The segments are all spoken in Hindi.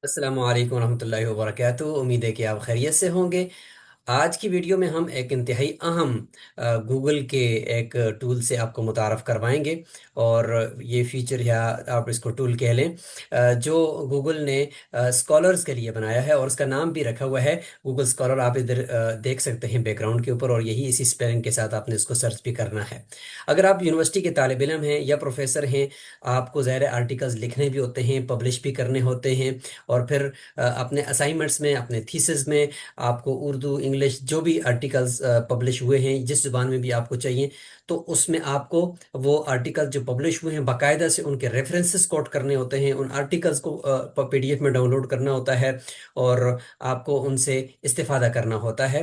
अस्सलाम वालेकुम रहमतुल्लाहि व बरकातुहू। उम्मीद है कि आप खैरियत से होंगे। आज की वीडियो में हम एक इंतहाई अहम गूगल के एक टूल से आपको मुतारफ़ करवाएंगे। और ये फीचर या आप इसको टूल कह लें, जो गूगल ने स्कॉलर्स के लिए बनाया है और उसका नाम भी रखा हुआ है गूगल स्कॉलर। आप इधर देख सकते हैं बैकग्राउंड के ऊपर, और यही इसी स्पेलिंग के साथ आपने इसको सर्च भी करना है। अगर आप यूनिवर्सिटी के तालिब इल्म हैं या प्रोफेसर हैं, आपको ज़ाहिर आर्टिकल्स लिखने भी होते हैं, पब्लिश भी करने होते हैं, और फिर अपने असाइनमेंट्स में, अपने थीसिस में आपको उर्दू इंग्लिश जो भी आर्टिकल्स पब्लिश हुए हैं, जिस जुबान में भी आपको चाहिए, तो उसमें आपको वो आर्टिकल जो पब्लिश हुए हैं बाकायदा से उनके रेफरेंसेस कोट करने होते हैं, उन आर्टिकल्स को पीडीएफ में डाउनलोड करना होता है, और आपको उनसे इस्तेफादा करना होता है।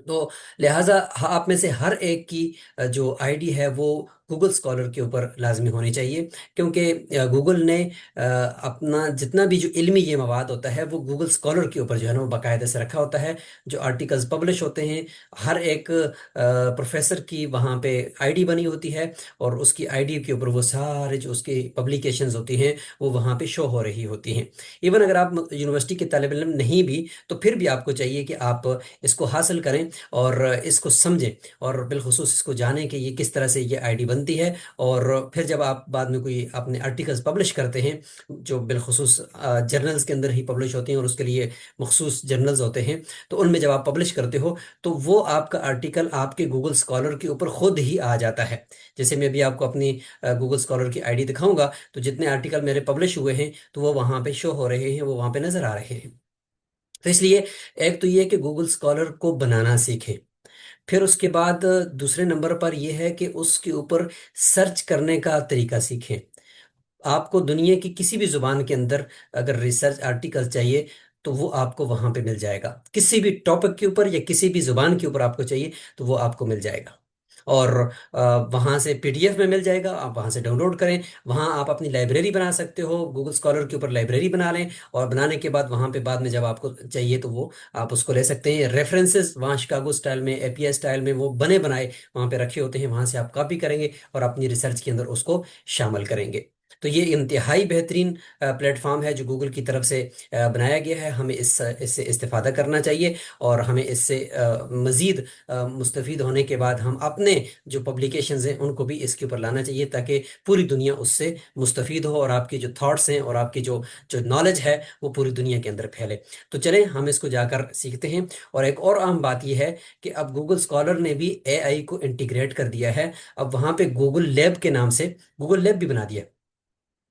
तो लिहाजा आप में से हर एक की जो आईडी है वो गूगल स्कॉलर के ऊपर लाजमी होनी चाहिए, क्योंकि गूगल ने अपना जितना भी जो इल्मी ये मवाद होता है वो गूगल स्कॉलर के ऊपर जो है ना वो बाकायदे से रखा होता है। जो आर्टिकल्स पब्लिश होते हैं, हर एक प्रोफेसर की वहाँ पे आईडी बनी होती है, और उसकी आईडी के ऊपर वो सारे जो उसकी पब्लिकेशंस होती हैं वो वहाँ पे शो हो रही होती हैं। इवन अगर आप यूनिवर्सिटी के तालिब इल्म नहीं भी, तो फिर भी आपको चाहिए कि आप इसको हासिल करें और इसको समझें, और बिलखुसूस इसको जानें कि ये किस तरह से ये आईडी बनती है। और फिर जब आप बाद में कोई अपने आर्टिकल्स पब्लिश करते हैं, जो बिलखुसूस जर्नल्स के अंदर ही पब्लिश होते हैं और उसके लिए मखसूस जर्नल्स होते हैं, तो उनमें जब आप पब्लिश करते हो तो वो आपका आर्टिकल आपके गूगल स्कॉलर के ऊपर खुद ही आ जाता है। जैसे मैं भी आपको अपनी गूगल स्कॉलर की आईडी दिखाऊंगा, तो जितने आर्टिकल मेरे पब्लिश हुए हैं तो वो वहाँ पे शो हो रहे हैं, वो वहाँ पे नजर आ रहे हैं। तो इसलिए एक तो ये कि गूगल स्कॉलर को बनाना सीखें। फिर उसके बाद दूसरे नंबर पर यह है कि उसके ऊपर सर्च करने का तरीका सीखें। आपको दुनिया की किसी भी जुबान के अंदर अगर रिसर्च आर्टिकल चाहिए, तो वो आपको वहां पे मिल जाएगा। किसी भी टॉपिक के ऊपर या किसी भी जुबान के ऊपर आपको चाहिए तो वो आपको मिल जाएगा। और वहां से पीडीएफ में मिल जाएगा, आप वहां से डाउनलोड करें। वहां आप अपनी लाइब्रेरी बना सकते हो, गूगल स्कॉलर के ऊपर लाइब्रेरी बना लें, और बनाने के बाद वहां पे बाद में जब आपको चाहिए तो वो आप उसको ले सकते हैं। रेफरेंसेस वहाँ शिकागो स्टाइल में, एपीआई स्टाइल में वो बने बनाए वहां पे रखे होते हैं, वहां से आप कॉपी करेंगे और अपनी रिसर्च के अंदर उसको शामिल करेंगे। तो ये इंतहाई बेहतरीन प्लेटफॉर्म है जो गूगल की तरफ से बनाया गया है। हमें इससे इस्तेफादा करना चाहिए, और हमें इससे मज़ीद मुस्तफ़ीद होने के बाद हम अपने जो पब्लिकेशंस हैं उनको भी इसके ऊपर लाना चाहिए, ताकि पूरी दुनिया उससे मुस्तफ़ीद हो, और आपके जो थॉट्स हैं और आपकी जो जो नॉलेज है वो पूरी दुनिया के अंदर फैले। तो चलें हम इसको जाकर सीखते हैं। और एक और अहम बात यह है कि अब गूगल स्कॉलर ने भी एआई को इंटीग्रेट कर दिया है। अब वहाँ पे गूगल लैब के नाम से गूगल लैब भी बना दिया।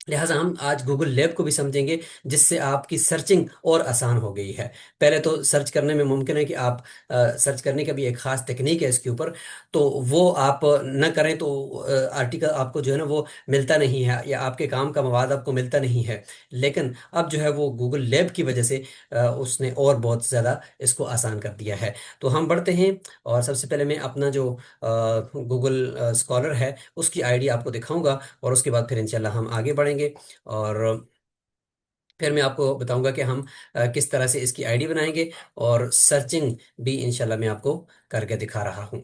लिहाजा हम आज गूगल लैब को भी समझेंगे, जिससे आपकी सर्चिंग और आसान हो गई है। पहले तो सर्च करने में मुमकिन है कि आप सर्च करने का भी एक खास टेक्निक है इसके ऊपर, तो वो आप न करें तो आर्टिकल आपको जो है ना वो मिलता नहीं है, या आपके काम का मवाद आपको मिलता नहीं है। लेकिन अब जो है वो गूगल लैब की वजह से उसने और बहुत ज़्यादा इसको आसान कर दिया है। तो हम बढ़ते हैं, और सबसे पहले मैं अपना जो गूगल स्कॉलर है उसकी आईडी आपको दिखाऊंगा, और उसके बाद फिर इंशाल्लाह हम आगे बढ़ेंगे। और फिर मैं आपको बताऊंगा कि हम किस तरह से इसकी आईडी बनाएंगे, और सर्चिंग भी इंशाल्लाह मैं आपको करके दिखा रहा हूँ।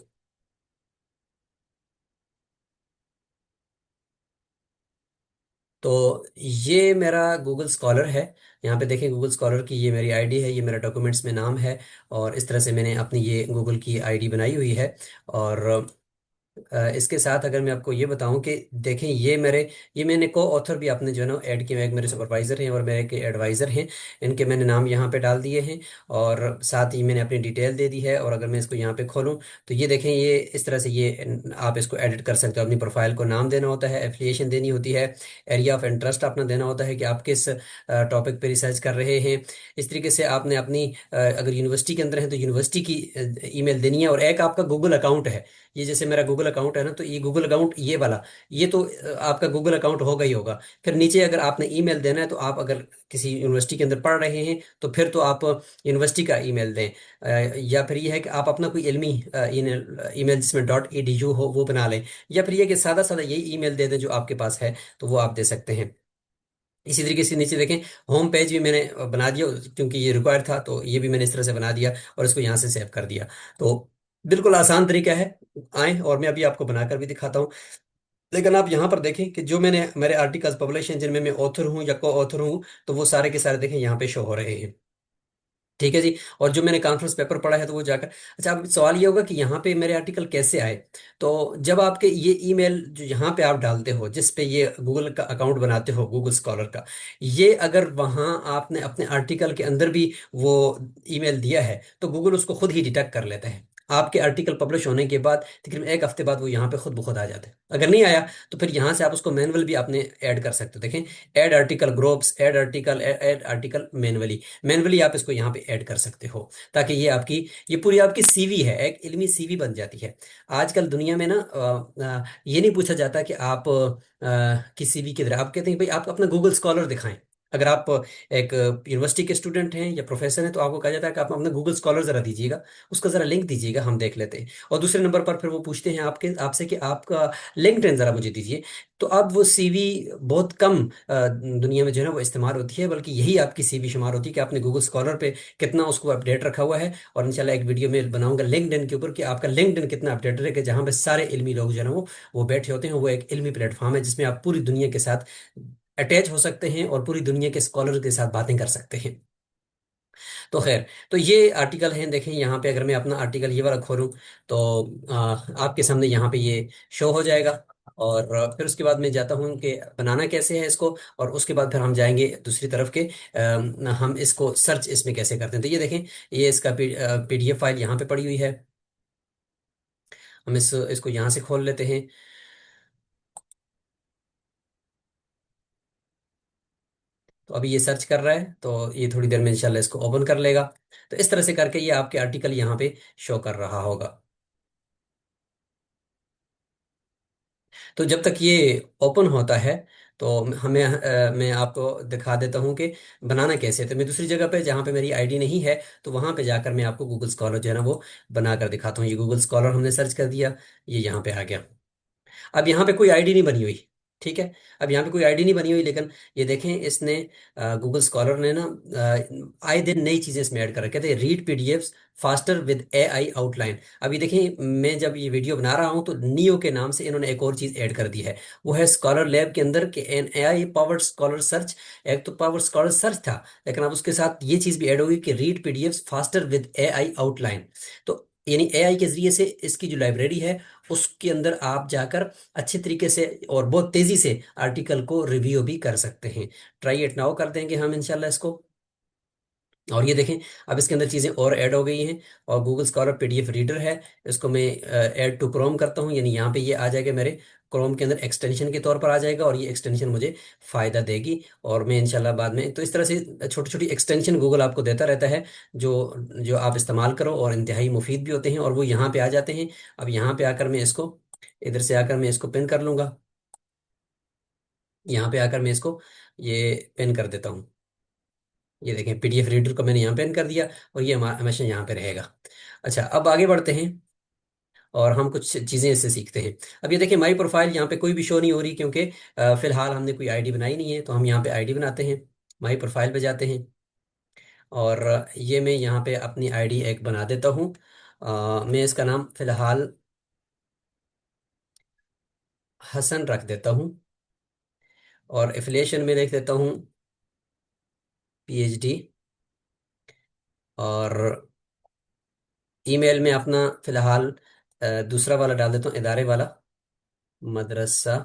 तो ये मेरा गूगल स्कॉलर है। यहाँ पे देखें, गूगल स्कॉलर की ये मेरी आईडी है, ये मेरा डॉक्यूमेंट्स में नाम है, और इस तरह से मैंने अपनी ये गूगल की आईडी बनाई हुई है। और इसके साथ अगर मैं आपको ये बताऊं कि देखें, ये मैंने को ऑथर भी आपने जो है ना ऐड किए हैं। एक मेरे सुपरवाइजर हैं और मेरे के एडवाइजर हैं, इनके मैंने नाम यहाँ पे डाल दिए हैं, और साथ ही मैंने अपनी डिटेल दे दी है। और अगर मैं इसको यहाँ पे खोलूँ तो ये देखें, ये इस तरह से ये आप इसको एडिट कर सकते हो। अपनी प्रोफाइल को नाम देना होता है, एफिलिएशन देनी होती है, एरिया ऑफ इंटरेस्ट अपना देना होता है कि आप किस टॉपिक पे रिसर्च कर रहे हैं। इस तरीके से आपने अपनी अगर यूनिवर्सिटी के अंदर है तो यूनिवर्सिटी की ईमेल देनी है। और एक आपका गूगल अकाउंट है, ये जैसे मेरा गूगल अकाउंट है ना, तो ये गूगल अकाउंट ये वाला, ये तो आपका गूगल अकाउंट होगा ही होगा। फिर नीचे अगर आपने ईमेल देना है, तो आप अगर किसी यूनिवर्सिटी के अंदर पढ़ रहे हैं तो फिर तो आप यूनिवर्सिटी का ईमेल दें। या फिर ये है कि आप अपना कोई इल्मी ईमेल जिसमें .edu हो वो बना लें, या फिर ये कि सादा सादा यही ईमेल दे दें जो आपके पास है, तो वो आप दे सकते हैं। इसी तरीके से नीचे देखें, होम पेज भी मैंने बना दिया, क्योंकि ये रिक्वायर्ड था, तो ये भी मैंने इस तरह से बना दिया और इसको यहाँ से सेव कर दिया। तो बिल्कुल आसान तरीका है। आए और मैं अभी आपको बनाकर भी दिखाता हूँ। लेकिन आप यहाँ पर देखें कि जो मैंने मेरे आर्टिकल्स पब्लिश हैं जिनमें मैं ऑथर हूँ या को ऑथर हूँ, तो वो सारे के सारे देखें यहाँ पे शो हो रहे हैं। ठीक है जी। और जो मैंने कॉन्फ्रेंस पेपर पढ़ा है तो वो जाकर, अच्छा अब सवाल ये होगा कि यहाँ पे मेरे आर्टिकल कैसे आए। तो जब आपके ये ईमेल जो यहाँ पे आप डालते हो, जिस पे ये गूगल का अकाउंट बनाते हो गूगल स्कॉलर का, ये अगर वहाँ आपने अपने आर्टिकल के अंदर भी वो ईमेल दिया है तो गूगल उसको खुद ही डिटेक्ट कर लेता है। आपके आर्टिकल पब्लिश होने के बाद तकरीबन एक हफ्ते बाद वो यहाँ पे खुद ब खुद आ जाते हैं। अगर नहीं आया तो फिर यहाँ से आप उसको मैनुअल भी आपने ऐड कर सकते हो। देखें, add article groups, add article manually, manually आप इसको यहाँ पे ऐड कर सकते हो, ताकि ये आपकी, ये पूरी आपकी सीवी है, एक इल्मी सीवी बन जाती है। आजकल दुनिया में ना ये नहीं पूछा जाता कि आप किस सीवी की तरह, आप कहते हैं भाई आप अपना गूगल स्कॉलर दिखाएं। अगर आप एक यूनिवर्सिटी के स्टूडेंट हैं या प्रोफेसर हैं तो आपको कहा जाता है कि आप अपना गूगल स्कॉलर जरा दीजिएगा, उसका जरा लिंक दीजिएगा, हम देख लेते हैं। और दूसरे नंबर पर फिर वो पूछते हैं आपके आपसे कि आपका लिंक्डइन जरा मुझे दीजिए। तो अब वो सीवी बहुत कम दुनिया में जो है ना वो इस्तेमाल होती है, बल्कि यही आपकी सीवी शुमार होती है कि आपने गूगल स्कॉलर पे कितना उसको अपडेट रखा हुआ है। और इंशाल्लाह एक वीडियो में बनाऊंगा लिंक्डइन के ऊपर कि आपका लिंक्डइन कितना अपडेटेड है, कि जहाँ पे सारे इल्मी लोग जो है ना वो बैठे होते हैं। वो एक इल्मी प्लेटफॉर्म है जिसमें आप पूरी दुनिया के साथ अटैच हो सकते हैं और पूरी दुनिया के स्कॉलर के साथ बातें कर सकते हैं। तो खैर, तो ये आर्टिकल हैं, देखें यहाँ पे अगर मैं अपना आर्टिकल ये वाला खोलूँ तो आपके सामने यहाँ पे ये शो हो जाएगा। और फिर उसके बाद मैं जाता हूँ कि बनाना कैसे है इसको, और उसके बाद फिर हम जाएंगे दूसरी तरफ के हम इसको सर्च इसमें कैसे करते हैं। तो ये देखें, ये इसका पीडीएफ फाइल यहाँ पे पड़ी हुई है। हम इसको यहाँ से खोल लेते हैं। तो अभी ये सर्च कर रहा है, तो ये थोड़ी देर में इंशाल्लाह इसको ओपन कर लेगा। तो इस तरह से करके ये आपके आर्टिकल यहाँ पे शो कर रहा होगा। तो जब तक ये ओपन होता है तो हमें मैं आपको दिखा देता हूँ कि बनाना कैसे है। तो मैं दूसरी जगह पे जहाँ पे मेरी आईडी नहीं है, तो वहाँ पे जाकर मैं आपको गूगल स्कॉलर जो है ना वो बना कर दिखाता हूँ। ये गूगल स्कॉलर हमने सर्च कर दिया, ये यहाँ पे आ गया। अब यहाँ पे कोई आईडी नहीं बनी हुई। ठीक है, अब यहाँ पे कोई आईडी नहीं बनी हुई, लेकिन ये देखें इसने गूगल स्कॉलर ने ना आए दिन नई चीजें इसमें ऐड कर रखी है। कहते हैं read PDFs faster with AI outline. अभी देखें, मैं जब ये वीडियो बना रहा हूँ तो नियो के नाम से इन्होंने एक और चीज ऐड कर दी है। वो है स्कॉलर लैब के अंदर के an AI powered scholar search. एक तो पावर्ड स्कॉलर सर्च था, लेकिन अब उसके साथ ये चीज भी ऐड होगी कि read PDFs faster with AI outline. तो यानी एआई के जरिए से इसकी जो लाइब्रेरी है उसके अंदर आप जाकर अच्छे तरीके से और बहुत तेजी से आर्टिकल को रिव्यू भी कर सकते हैं। ट्राई इट नाउ कर देंगे हम इंशाल्लाह इसको। और ये देखें, अब इसके अंदर चीज़ें और ऐड हो गई हैं। और गूगल स्कॉलर पीडीएफ रीडर है, इसको मैं ऐड टू क्रोम करता हूँ, यानी यहाँ पे ये आ जाएगा मेरे क्रोम के अंदर एक्सटेंशन के तौर पर आ जाएगा, और ये एक्सटेंशन मुझे फ़ायदा देगी। और मैं इंशाल्लाह बाद में, तो इस तरह से छोटी छोटी एक्सटेंशन गूगल आपको देता रहता है जो जो आप इस्तेमाल करो और इंतहाई मुफीद भी होते हैं, और वो यहाँ पे आ जाते हैं। अब यहाँ पे आकर मैं इसको, इधर से आकर मैं इसको पिन कर लूँगा। यहाँ पे आकर मैं इसको ये पेन कर देता हूँ। ये देखें, पीडीएफ रीडर को मैंने यहाँ पेन कर दिया, और ये हमेशा यहाँ पे रहेगा। अच्छा, अब आगे बढ़ते हैं और हम कुछ चीज़ें इससे सीखते हैं। अब ये देखिए, माई प्रोफाइल यहाँ पे कोई भी शो नहीं हो रही, क्योंकि फिलहाल हमने कोई आईडी बनाई नहीं है। तो हम यहाँ पे आईडी बनाते हैं, माई प्रोफाइल पे जाते हैं, और ये मैं यहाँ पे अपनी आईडी एक बना देता हूँ। मैं इसका नाम फिलहाल हसन रख देता हूँ, और एफिलिएशन में लिख देता हूँ पीएचडी। और ईमेल में अपना फिलहाल दूसरा वाला डाल देता हूँ, इदारे वाला, मदरसा,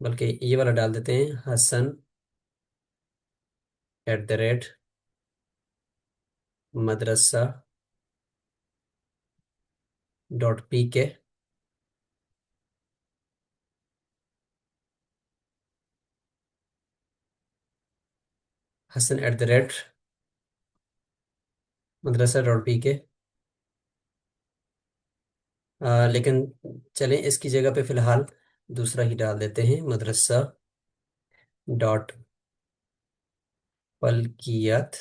बल्कि ये वाला डाल देते हैं, हसन @ मदरसा .pk। हसन @मदरसा.pk। लेकिन चलें, इसकी जगह पे फिलहाल दूसरा ही डाल देते हैं, मदरसा डॉट फल्कियत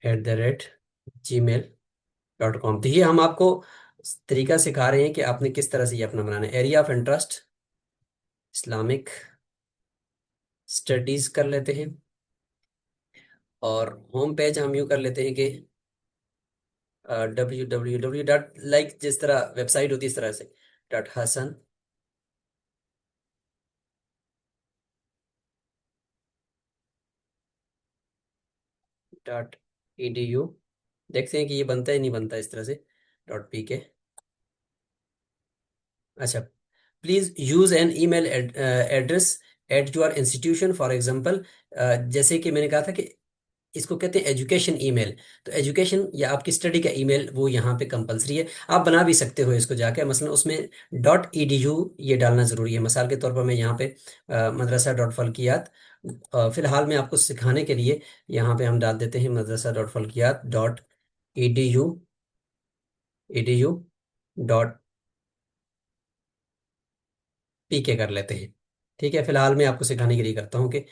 @gmail.com। तो ये हम आपको तरीका सिखा रहे हैं कि आपने किस तरह से ये अपना बनाना है। Area of interest Islamic studies कर लेते हैं। और होम पेज हम यूँ कर लेते हैं कि www डॉट, जिस तरह वेबसाइट होती है इस तरह से, .हसन .edu। देखते हैं कि ये बनता है नहीं बनता इस तरह से, .pk। अच्छा, please use N email address at your institution for example. जैसे कि मैंने कहा था कि इसको कहते हैं एजुकेशन ईमेल। तो एजुकेशन या आपकी स्टडी का ईमेल वो यहाँ पे कंपलसरी है। आप बना भी सकते हो इसको जाके, मसलन उसमें .edu ये डालना जरूरी है। मिसाल के तौर पर मैं यहाँ पे मदरसा डॉट फल्कियात, फिलहाल मैं आपको सिखाने के लिए यहाँ पे हम डाल देते हैं मदरसा डॉट फल्कियात .edu.pk कर लेते हैं। ठीक है, फिलहाल मैं आपको सिखाने के लिए करता हूँ कि,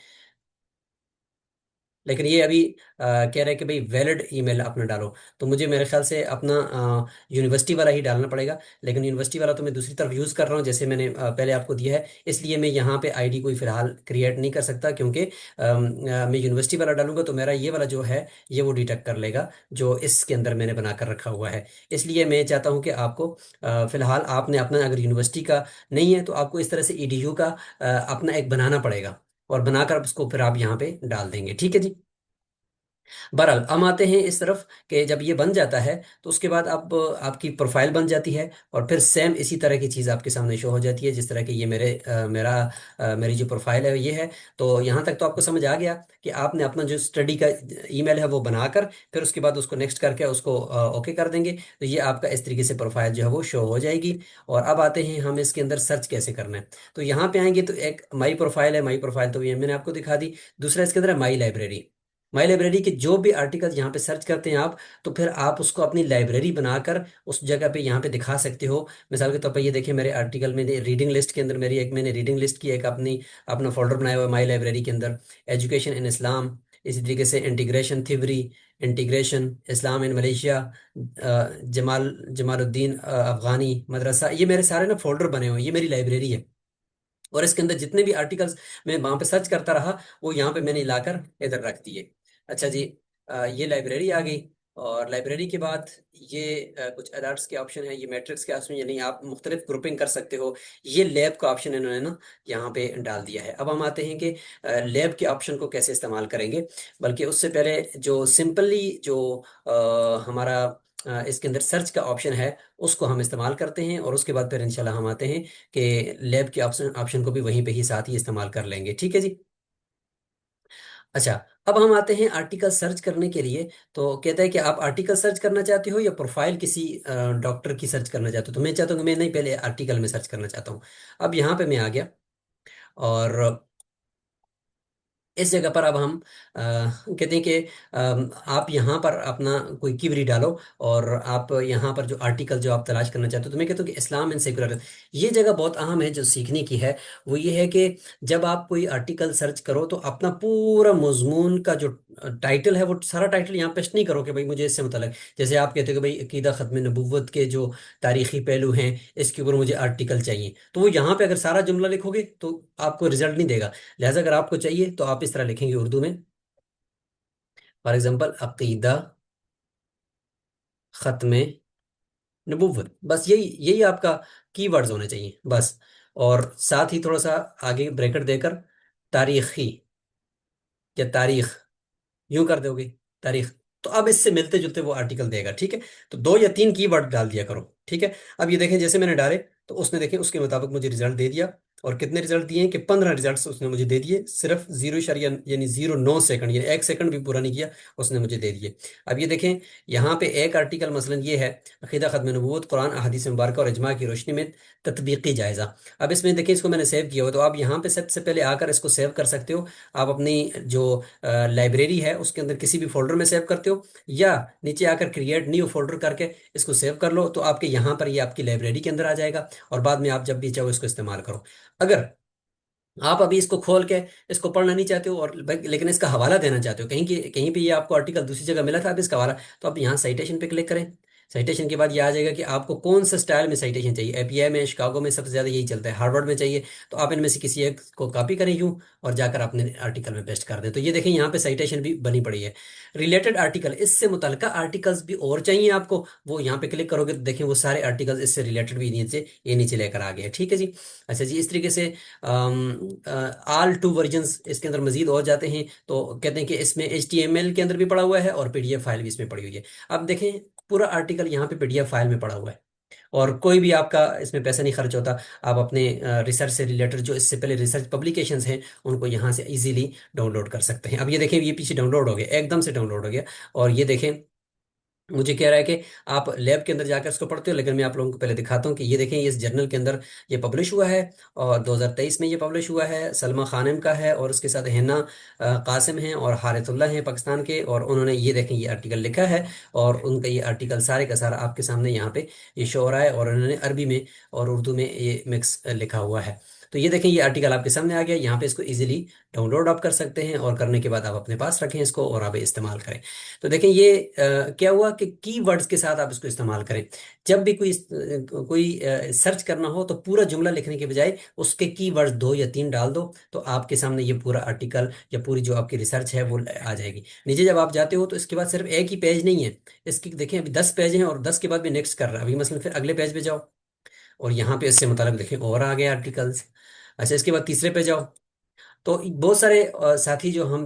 लेकिन ये अभी कह रहा है कि भाई वैलिड ईमेल अपना डालो। तो मुझे मेरे ख्याल से अपना यूनिवर्सिटी वाला ही डालना पड़ेगा। लेकिन यूनिवर्सिटी वाला तो मैं दूसरी तरफ यूज़ कर रहा हूँ, जैसे मैंने पहले आपको दिया है, इसलिए मैं यहाँ पे आईडी कोई फिलहाल क्रिएट नहीं कर सकता, क्योंकि मैं यूनिवर्सिटी वाला डालूंगा तो मेरा ये वाला जो है ये वो डिटेक्ट कर लेगा जो इसके अंदर मैंने बना कर रखा हुआ है। इसलिए मैं चाहता हूँ कि आपको फिलहाल आपने अपना, अगर यूनिवर्सिटी का नहीं है तो आपको इस तरह से ईडीयू का अपना एक बनाना पड़ेगा, और बनाकर उसको फिर आप यहाँ पे डाल देंगे। ठीक है जी। बहरहाल हम आते हैं इस तरफ कि जब ये बन जाता है तो उसके बाद आप, आपकी प्रोफाइल बन जाती है, और फिर सेम इसी तरह की चीज़ आपके सामने शो हो जाती है, जिस तरह की ये मेरी जो प्रोफाइल है ये है। तो यहाँ तक तो आपको समझ आ गया कि आपने अपना जो स्टडी का ईमेल है वो बनाकर फिर उसके बाद उसको नेक्स्ट करके उसको ओके कर देंगे, तो ये आपका इस तरीके से प्रोफाइल जो है वो शो हो जाएगी। और अब आते हैं हम इसके अंदर सर्च कैसे करना है। तो यहाँ पे आएंगे तो एक माई प्रोफाइल है, माई प्रोफाइल तो ये मैंने आपको दिखा दी। दूसरा इसके अंदर है माई लाइब्रेरी। माई लाइब्रेरी के जो भी आर्टिकल यहाँ पे सर्च करते हैं आप, तो फिर आप उसको अपनी लाइब्रेरी बनाकर उस जगह पे यहाँ पे दिखा सकते हो। मिसाल के तौर पर ये देखिए, मेरे आर्टिकल में रीडिंग लिस्ट के अंदर मेरी एक, मैंने रीडिंग लिस्ट की एक अपना फोल्डर बनाया हुआ है माई लाइब्रेरी के अंदर। एजुकेशन इन इस्लाम, इसी तरीके से इंटीग्रेशन थ्योरी, इंटीग्रेशन इस्लाम इन मलेशिया, जमालुद्दीन अफगानी मदरसा, ये मेरे सारे ना फोल्डर बने हुए हैं, ये मेरी लाइब्रेरी है। और इसके अंदर जितने भी आर्टिकल्स मैं वहां पे सर्च करता रहा वो यहाँ पे मैंने लाकर इधर रख दिए। अच्छा जी, ये लाइब्रेरी आ गई। और लाइब्रेरी के बाद ये कुछ अलर्ट्स के ऑप्शन है, ये मैट्रिक्स के ऑप्शन, यानी आप मुख्तलिफ ग्रुपिंग कर सकते हो। ये लैब का ऑप्शन इन्होंने ना यहाँ पे डाल दिया है। अब हम आते हैं कि लैब के ऑप्शन को कैसे इस्तेमाल करेंगे। बल्कि उससे पहले जो सिंपली जो हमारा इसके अंदर सर्च का ऑप्शन है उसको हम इस्तेमाल करते हैं, और उसके बाद फिर इंशाल्लाह हम आते हैं कि लैब के ऑप्शन ऑप्शन को भी वहीं पे ही साथ ही इस्तेमाल कर लेंगे। ठीक है जी। अच्छा, अब हम आते हैं आर्टिकल सर्च करने के लिए। तो कहता है कि आप आर्टिकल सर्च करना चाहते हो या प्रोफाइल किसी डॉक्टर की सर्च करना चाहते हो। तो मैं चाहता हूँ कि मैं नहीं, पहले आर्टिकल में सर्च करना चाहता हूँ। अब यहाँ पे मैं आ गया, और इस जगह पर अब हम कहते हैं कि आप यहाँ पर अपना कोई कीवरी डालो, और आप यहाँ पर जो आर्टिकल जो आप तलाश करना चाहते हो, तो मैं कहता हूँ कि इस्लाम एंड सेकुलर, ये जगह बहुत अहम है जो सीखने की है। वो ये है कि जब आप कोई आर्टिकल सर्च करो तो अपना पूरा मजमून का जो टाइटल है वो सारा टाइटल यहाँ पेस्ट नहीं करो कि भाई मुझे इससे मतलब, जैसे आप कहते हो कि भाई अकीदा ख़त्म नबूवत के जो तारीखी पहलू हैं इसके ऊपर मुझे आर्टिकल चाहिए, तो वो यहाँ पे अगर सारा जुमला लिखोगे तो आपको रिजल्ट नहीं देगा। लिहाजा अगर आपको चाहिए तो आप इस तरह लिखेंगे उर्दू में, फॉर एग्जाम्पल अकीदा खत्म नबुव्वत, बस यही यही आपका कीवर्ड्स होने चाहिए बस। और साथ ही थोड़ा सा आगे ब्रैकेट देकर तारीखी या तारीख यूं कर दोगे, तारीख। तो अब इससे मिलते जुलते वो आर्टिकल देगा। ठीक है, तो 2 या 3 कीवर्ड डाल दिया करो। ठीक है, अब ये देखें जैसे मैंने डाले तो उसने देखें उसके मुताबिक मुझे रिजल्ट दे दिया। और कितने रिजल्ट दिए हैं कि 15 रिजल्ट उसने मुझे दे दिए, सिर्फ 0 यानी 0.9 सेकंड, यानी 1 सेकंड भी पूरा नहीं किया, उसने मुझे दे दिए। अब ये देखें, यहाँ पे एक आर्टिकल मसलन ये है, अकीदा ख़त्म नबूवत कुरान अहादीस मुबारक और इजमा की रोशनी में तत्बीकी जायज़ा। अब इसमें देखिए, इसको मैंने सेव किया हुआ, तो आप यहाँ पे सबसे पहले आकर इसको सेव कर सकते हो। आप अपनी जो लाइब्रेरी है उसके अंदर किसी भी फोल्डर में सेव करते हो, या नीचे आकर क्रिएट न्यू फोल्डर करके इसको सेव कर लो, तो आपके यहाँ पर ये आपकी लाइब्रेरी के अंदर आ जाएगा, और बाद में आप जब भी चाहो इसको इस्तेमाल करो। अगर आप अभी इसको खोल के इसको पढ़ना नहीं चाहते हो, और लेकिन इसका हवाला देना चाहते हो, कहीं पे ये आपको आर्टिकल दूसरी जगह मिला था, अब इसका हवाला, तो आप यहाँ साइटेशन पे क्लिक करें। साइटेशन के बाद ये आ जाएगा कि आपको कौन सा स्टाइल में साइटेशन चाहिए। एपीआई में, शिकागो में सबसे ज़्यादा यही चलता है, हार्वर्ड में चाहिए। तो आप इनमें से किसी एक को कॉपी करें यूँ, और जाकर अपने आर्टिकल में पेस्ट कर दें। तो ये देखें यहाँ पे साइटेशन भी बनी पड़ी है। रिलेटेड आर्टिकल, इससे मुतल्लिका आर्टिकल्स भी और चाहिए आपको, वो यहाँ पे क्लिक करोगे तो देखें वो सारे आर्टिकल्स इससे रिलेटेड भी नीचे, ये नीचे लेकर आ गए। ठीक है जी। अच्छा जी, इस तरीके से ऑल टू वर्जन्स इसके अंदर मजीद और जाते हैं, तो कहते हैं कि इसमें HTML के अंदर भी पड़ा हुआ है और PDF फाइल भी इसमें पड़ी हुई है। अब देखें पूरा आर्टिकल यहाँ पे PDF फाइल में पड़ा हुआ है, और कोई भी आपका इसमें पैसा नहीं खर्च होता। आप अपने रिसर्च से रिलेटेड जो इससे पहले रिसर्च पब्लिकेशंस हैं उनको यहाँ से इजीली डाउनलोड कर सकते हैं। अब ये देखें, ये पीछे डाउनलोड हो गया, एकदम से डाउनलोड हो गया। और ये देखें मुझे कह रहा है कि आप लैब के अंदर जाकर इसको पढ़ते हो, लेकिन मैं आप लोगों को पहले दिखाता हूँ कि ये देखें, ये इस जर्नल के अंदर ये पब्लिश हुआ है, और 2023 में ये पब्लिश हुआ है। सलमा खानम का है, और उसके साथ हिना कासिम हैं और हारितुल्लाह हैं पाकिस्तान के, और उन्होंने ये देखें ये आर्टिकल लिखा है। और उनका ये आर्टिकल सारे का सारा आपके सामने यहाँ पे ये शो हो रहा है, और उन्होंने अरबी में और उर्दू में ये मिक्स लिखा हुआ है। तो ये देखें, ये आर्टिकल आपके सामने आ गया। यहाँ पे इसको इजीली डाउनलोड आप कर सकते हैं, और करने के बाद आप अपने पास रखें इसको और आप इस्तेमाल करें। तो देखें ये क्या हुआ कि कीवर्ड्स के साथ आप इसको इस्तेमाल करें। जब भी कोई सर्च करना हो तो पूरा जुमला लिखने के बजाय उसके कीवर्ड्स 2 या 3 डाल दो, तो आपके सामने ये पूरा आर्टिकल या पूरी जो आपकी रिसर्च है वो आ जाएगी। नीचे जब आप जाते हो तो इसके बाद सिर्फ एक ही पेज नहीं है, इसकी देखें अभी 10 पेज हैं, और 10 के बाद भी नेक्स्ट कर रहा है। अभी मसलन फिर अगले पेज पे जाओ, और यहाँ पे इससे मुताबिक देखें और आ गए आर्टिकल्स। अच्छा, इसके बाद तीसरे पे जाओ, तो बहुत सारे साथी जो हम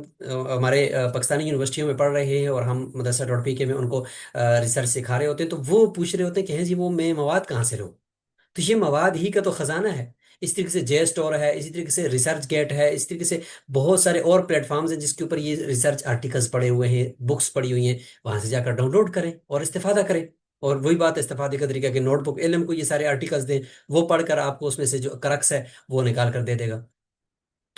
हमारे पाकिस्तानी यूनिवर्सिटियों में पढ़ रहे हैं, और हम मदरसा.pk में उनको रिसर्च सिखा रहे होते हैं, तो वो पूछ रहे होते हैं कि हैं जी वो मैं मवाद कहाँ से लूँ। तो ये मवाद ही का तो खजाना है। इस तरीके से जे स्टोर है, इसी तरीके से रिसर्च गेट है, इस तरीके से बहुत सारे और प्लेटफॉर्म्स हैं जिसके ऊपर ये रिसर्च आर्टिकल्स पड़े हुए हैं, बुक्स पड़ी हुई हैं। वहां से जाकर डाउनलोड करें और इस्तेफादा करें। और वही बात इस्तेफादे का तरीका कि नोटबुक इल्म को ये सारे आर्टिकल्स दें, वो पढ़कर आपको उसमें से जो करक्स है वो निकाल कर दे देगा।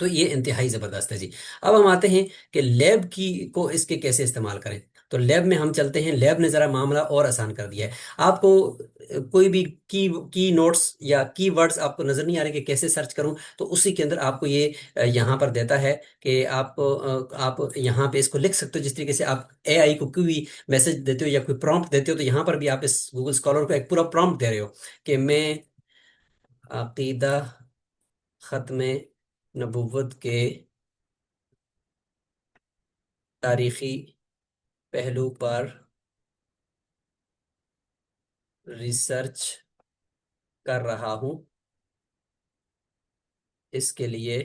तो ये इंतहाई ज़बरदस्त है जी। अब हम आते हैं कि लैब की को इसके कैसे इस्तेमाल करें। तो लैब में हम चलते हैं, लैब ने ज़रा मामला और आसान कर दिया है। आपको कोई भी की नोट्स या की वर्ड्स आपको नज़र नहीं आ रहे कि कैसे सर्च करूं, तो उसी के अंदर आपको ये यहाँ पर देता है कि आप यहाँ पे इसको लिख सकते हो। जिस तरीके से आप AI को कोई भी मैसेज देते हो या कोई प्रॉम्प्ट देते हो, तो यहाँ पर भी आप इस गूगल स्कॉलर को एक पूरा प्रॉम्प्ट दे रहे हो कि मैं अकीदा ख़त्म नबूवत के तारीखी पहलू पर रिसर्च कर रहा हूँ। इसके लिए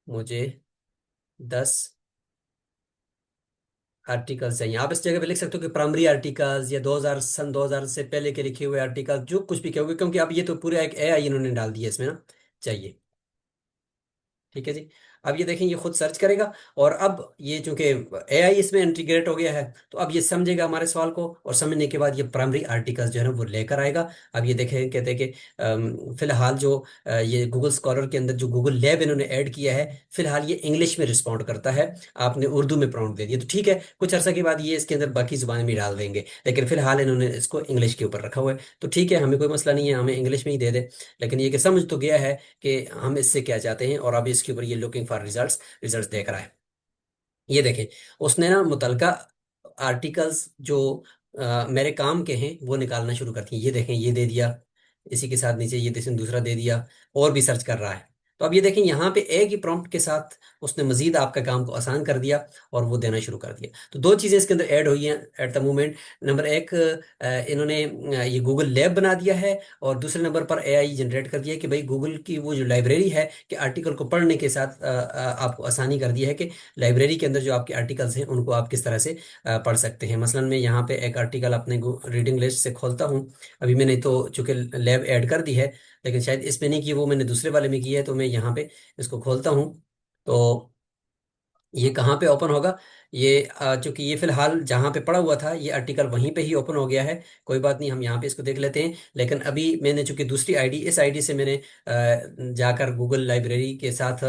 मुझे 10 आर्टिकल्स चाहिए। आप इस जगह पे लिख सकते हो कि प्राइमरी आर्टिकल्स, या 2000 सन 2000 से पहले के लिखे हुए आर्टिकल, जो कुछ भी कहोगे, क्योंकि अब ये तो पूरा एक AI इन्होंने डाल दिया इसमें ना, चाहिए। ठीक है जी। अब ये देखें, ये खुद सर्च करेगा, और अब ये चूंकि AI इसमें इंटीग्रेट हो गया है, तो अब ये समझेगा हमारे सवाल को, और समझने के बाद ये प्राइमरी आर्टिकल्स जो है ना वो लेकर आएगा। अब ये देखें, कहते हैं कि फिलहाल जो ये गूगल स्कॉलर के अंदर जो गूगल लैब इन्होंने ऐड किया है, फिलहाल ये इंग्लिश में रिस्पॉन्ड करता है। आपने उर्दू में प्रॉम्प्ट दे दिया तो ठीक है, कुछ अर्सा के बाद ये इसके अंदर बाकी जुबान भी डाल देंगे, लेकिन फिलहाल इन्होंने इसको इंग्लिश के ऊपर रखा हुआ है। तो ठीक है, हमें कोई मसला नहीं है, हमें इंग्लिश में ही दे दे। लेकिन ये कि समझ तो गया है कि हम इससे क्या चाहते हैं, और अब इसके ऊपर ये लुकिंग फॉर रिजल्ट्स देख रहा है। ये देखें, उसने ना मुतलका आर्टिकल्स जो मेरे काम के हैं वो निकालना शुरू करती हैं। ये देखें, ये दे दिया, इसी के साथ नीचे ये देखें दूसरा दे दिया, और भी सर्च कर रहा है। तो अब ये देखें, यहाँ पे एक ही प्रॉम्प्ट के साथ उसने मजीद आपका काम को आसान कर दिया, और वो देना शुरू कर दिया। तो दो चीज़ें इसके अंदर ऐड हुई हैं एट द मोमेंट। नंबर एक, इन्होंने ये गूगल लैब बना दिया है, और दूसरे नंबर पर AI जनरेट कर दिया है कि भाई गूगल की वो जो लाइब्रेरी है कि आर्टिकल को पढ़ने के साथ आपको आसानी कर दिया है कि लाइब्रेरी के अंदर जो आपके आर्टिकल्स हैं उनको आप किस तरह से पढ़ सकते हैं। मसलन मैं यहाँ पे एक आर्टिकल अपने रीडिंग लिस्ट से खोलता हूँ। अभी मैंने तो चूंकि लैब ऐड कर दी है, लेकिन शायद इसमें नहीं की, वो मैंने दूसरे वाले में की है। तो मैं यहाँ पे इसको खोलता हूँ, तो ये कहाँ पे ओपन होगा, ये चूंकि ये फिलहाल जहाँ पे पड़ा हुआ था ये आर्टिकल वहीं पे ही ओपन हो गया है। कोई बात नहीं, हम यहाँ पे इसको देख लेते हैं। लेकिन अभी मैंने चूंकि दूसरी आईडी, इस आईडी से मैंने जाकर गूगल लाइब्रेरी के साथ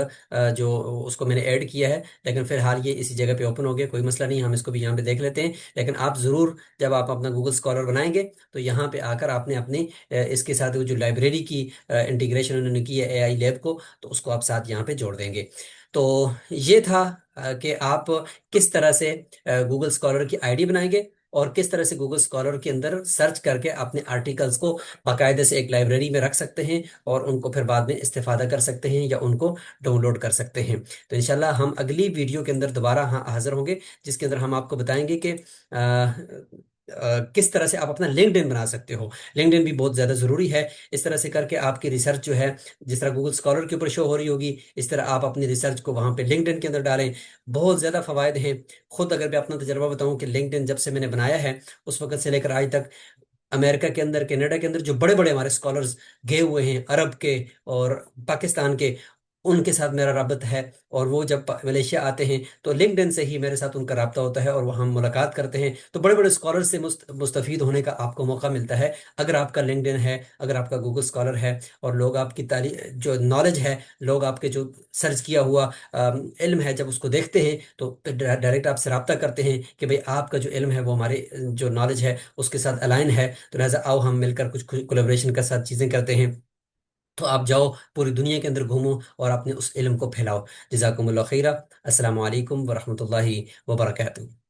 जो उसको मैंने ऐड किया है, लेकिन फिलहाल ये इसी जगह पे ओपन हो गया। कोई मसला नहीं, हम इसको भी यहाँ पे देख लेते हैं। लेकिन आप ज़रूर जब आप अपना गूगल स्कॉलर बनाएंगे, तो यहाँ पे आकर आपने अपनी इसके साथ वो जो लाइब्रेरी की इंटीग्रेशन उन्होंने की है AI लैब को, तो उसको आप साथ यहाँ पे जोड़ देंगे। तो ये था कि आप किस तरह से गूगल स्कॉलर की आईडी बनाएंगे, और किस तरह से गूगल स्कॉलर के अंदर सर्च करके अपने आर्टिकल्स को बाकायदे से एक लाइब्रेरी में रख सकते हैं और उनको फिर बाद में इस्तेफादा कर सकते हैं या उनको डाउनलोड कर सकते हैं। तो इंशाल्लाह हम अगली वीडियो के अंदर दोबारा हाजिर होंगे, जिसके अंदर हम आपको बताएंगे कि किस तरह से आप अपना लिंक्डइन बना सकते हो। लिंक्डइन भी बहुत ज़्यादा ज़रूरी है। इस तरह से करके आपकी रिसर्च जो है, जिस तरह गूगल स्कॉलर के ऊपर शो हो रही होगी, इस तरह आप अपनी रिसर्च को वहाँ पे लिंक्डइन के अंदर डालें। बहुत ज़्यादा फ़वाद हैं। खुद अगर मैं अपना तजर्बा बताऊं कि लिंक्डइन जब से मैंने बनाया है, उस वक्त से लेकर आज तक अमेरिका के अंदर, कनाडा के अंदर जो बड़े बड़े हमारे स्कॉलर्स गए हुए हैं, अरब के और पाकिस्तान के, उनके साथ मेरा राबत है। और वो जब मलेशिया आते हैं तो लिंक्डइन से ही मेरे साथ उनका राब्ता होता है और वह हम मुलाकात करते हैं। तो बड़े बड़े स्कॉलर से मुस्तफ़ीद होने का आपको मौका मिलता है अगर आपका लिंक्डइन है, अगर आपका गूगल स्कॉलर है। और लोग आपकी ताली जो नॉलेज है, लोग आपके जो सर्च किया हुआ इल्म है, जब उसको देखते हैं तो डायरेक्ट आपसे रब्ता करते हैं कि भाई आपका जो इल्म है वो हमारे जो नॉलेज है उसके साथ अलाइन है। तो लिहाजा आओ हम मिलकर कुछ कोलेब्रेशन के साथ चीज़ें करते हैं। तो आप जाओ, पूरी दुनिया के अंदर घूमो और अपने उस इल्म को फैलाओ। जज़ाकुमुल्लाह खैरा। अस्सलामु अलैकुम वरहमतुल्लाहि वबरकातुहू।